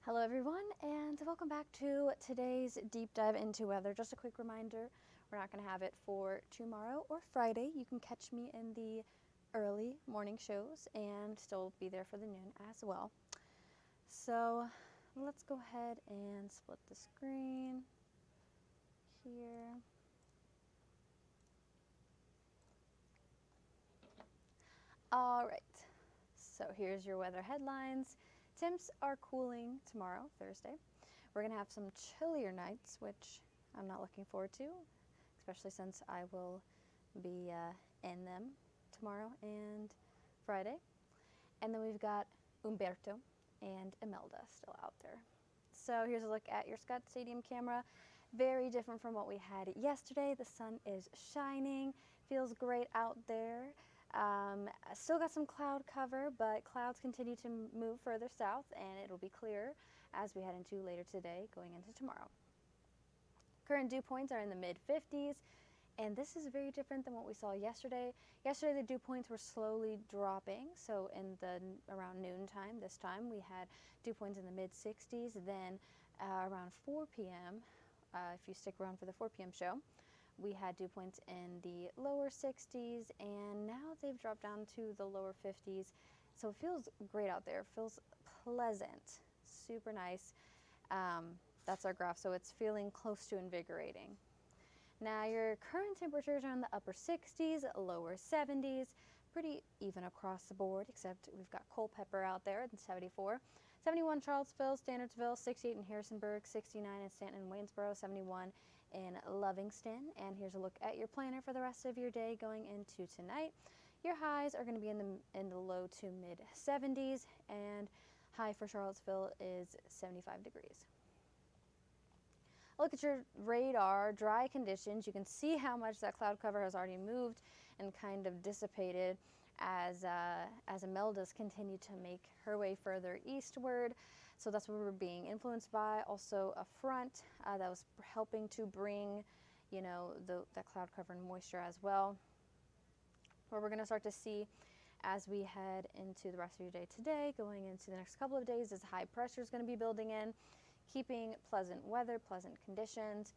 Hello everyone, and welcome back to today's deep dive into weather. Just a quick reminder, we're not going to have it for tomorrow or Friday. You can catch me in the early morning shows and still be there for the noon as well. So let's go ahead and split the screen here. All right, so here's your weather headlines. Temps are cooling tomorrow, Thursday. We're going to have some chillier nights, which I'm not looking forward to, especially since I will be in them tomorrow and Friday. And then we've got Umberto and Imelda still out there. So here's a look at your Scott Stadium camera. Very different from what we had yesterday. The sun is shining, feels great out there. Still got some cloud cover, but clouds continue to move further south and it'll be clearer as we head into later today going into tomorrow. Current dew points are in the mid 50s, and this is very different than what we saw yesterday. Yesterday the dew points were slowly dropping, so in the around noon time this time we had dew points in the mid 60s. Then around 4 p.m., if you stick around for the 4 p.m. show, we had dew points in the lower 60s, and now they've dropped down to the lower 50s. So it feels great out there. It feels pleasant, super nice. That's our graph, so it's feeling close to invigorating. Now your current temperatures are in the upper 60s, lower 70s, pretty even across the board, except we've got Culpeper out there at 74. 71 Charlottesville, Standardsville, 68 in Harrisonburg, 69 in Stanton and Waynesboro, 71 in Lovingston. And here's a look at your planner for the rest of your day going into tonight. Your highs are going to be in the low to mid 70s, and high for Charlottesville is 75 degrees. Look at your radar, dry conditions. You can see how much that cloud cover has already moved and kind of dissipated as Imelda's continued to make her way further eastward. So that's what we're being influenced by. Also a front that was helping to bring, that cloud cover and moisture as well. What we're going to start to see as we head into the rest of your day today, going into the next couple of days, is high pressure is going to be building in, keeping pleasant weather, pleasant conditions.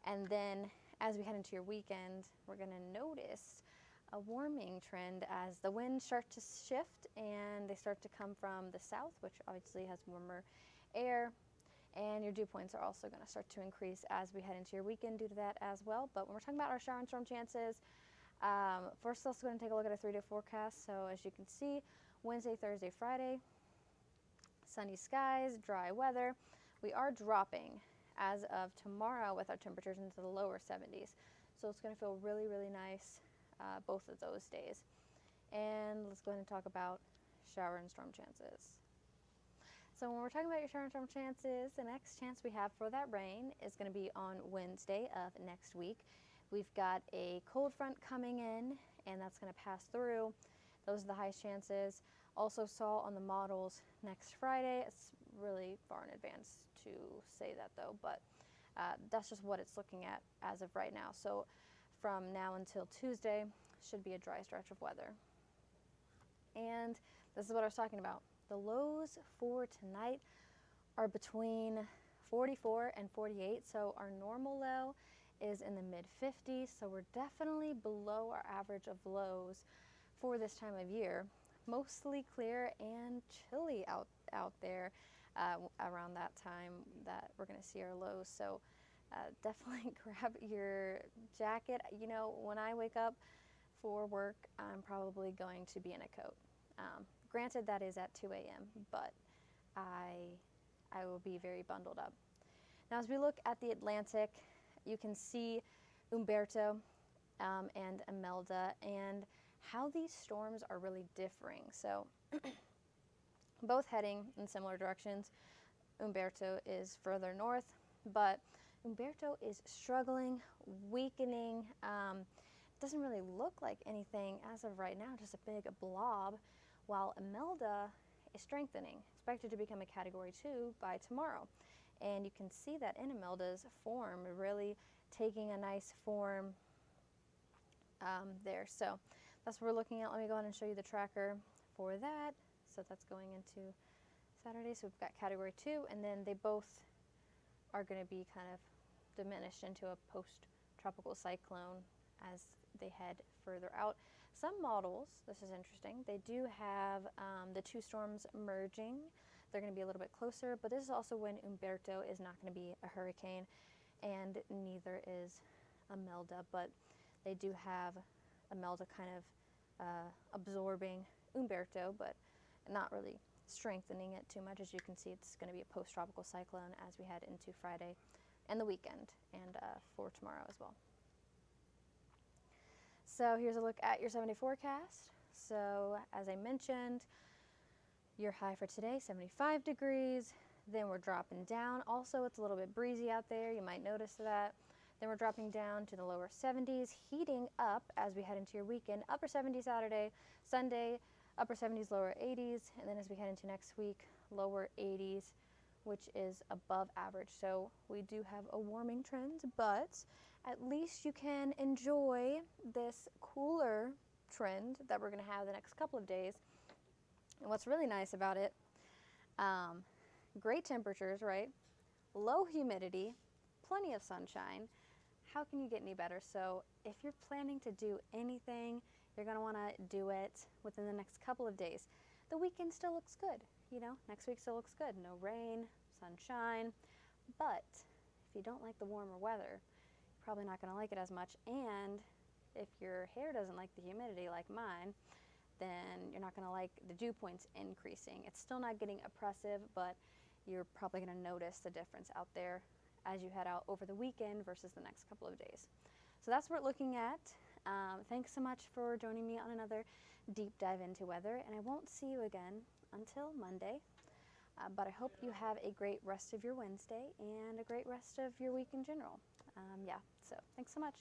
And then as we head into your weekend, we're going to notice a warming trend as the winds start to shift and they start to come from the south, which obviously has warmer air. And your dew points are also going to start to increase as we head into your weekend due to that as well. But when we're talking about our shower and storm chances, first let's go ahead and take a look at a 3-day forecast. So as you can see, Wednesday, Thursday, Friday, sunny skies, dry weather. We are dropping as of tomorrow with our temperatures into the lower 70s. So it's going to feel really, really nice both of those days. And let's go ahead and talk about shower and storm chances. So when we're talking about your shower and storm chances, the next chance we have for that rain is going to be on Wednesday of next week. We've got a cold front coming in, and that's going to pass through. Those are the highest chances. Also saw on the models next Friday. It's really far in advance to say that though, but that's just what it's looking at as of right now. So from now until Tuesday should be a dry stretch of weather. And this is what I was talking about. The lows for tonight are between 44 and 48. So our normal low is in the mid 50s. So we're definitely below our average of lows for this time of year. Mostly clear and chilly out there around that time that we're going to see our lows. So definitely grab your jacket. When I wake up for work, I'm probably going to be in a coat. Granted, that is at 2 a.m., but I will be very bundled up. Now, as we look at the Atlantic, you can see Umberto and Imelda and how these storms are really differing. So both heading in similar directions. Umberto is further north, but Umberto is struggling, weakening. Doesn't really look like anything as of right now, just a big blob, while Imelda is strengthening, expected to become a Category 2 by tomorrow. And you can see that in Imelda's form, really taking a nice form there. So that's what we're looking at. Let me go ahead and show you the tracker for that. So that's going into Saturday. So we've got category 2, and then they both are going to be kind of diminished into a post-tropical cyclone as they head further out. Some models, this is interesting, they do have the 2 storms merging. They're going to be a little bit closer, but this is also when Umberto is not going to be a hurricane, and neither is Imelda, but they do have Imelda kind of absorbing Umberto, but not really strengthening it too much. As you can see, it's going to be a post-tropical cyclone as we head into Friday and the weekend, and for tomorrow as well. So here's a look at your 7-day forecast. So as I mentioned, your high for today, 75 degrees. Then we're dropping down. Also, it's a little bit breezy out there. You might notice that. Then we're dropping down to the lower 70s, heating up as we head into your weekend. Upper 70s Saturday, Sunday, upper 70s, lower 80s. And then as we head into next week, lower 80s, which is above average. So we do have a warming trend, but at least you can enjoy this cooler trend that we're going to have the next couple of days. And what's really nice about it, great temperatures, right? Low humidity, plenty of sunshine. How can you get any better? So if you're planning to do anything, you're going to want to do it within the next couple of days. The weekend still looks good. You know, next week still looks good. No rain, sunshine. But if you don't like the warmer weather, you're probably not going to like it as much. And if your hair doesn't like the humidity like mine, then you're not going to like the dew points increasing. It's still not getting oppressive, but you're probably going to notice the difference out there as you head out over the weekend versus the next couple of days. So that's what we're looking at. Thanks so much for joining me on another deep dive into weather, and I won't see you again until Monday. But I hope you have a great rest of your Wednesday and a great rest of your week in general. So thanks so much.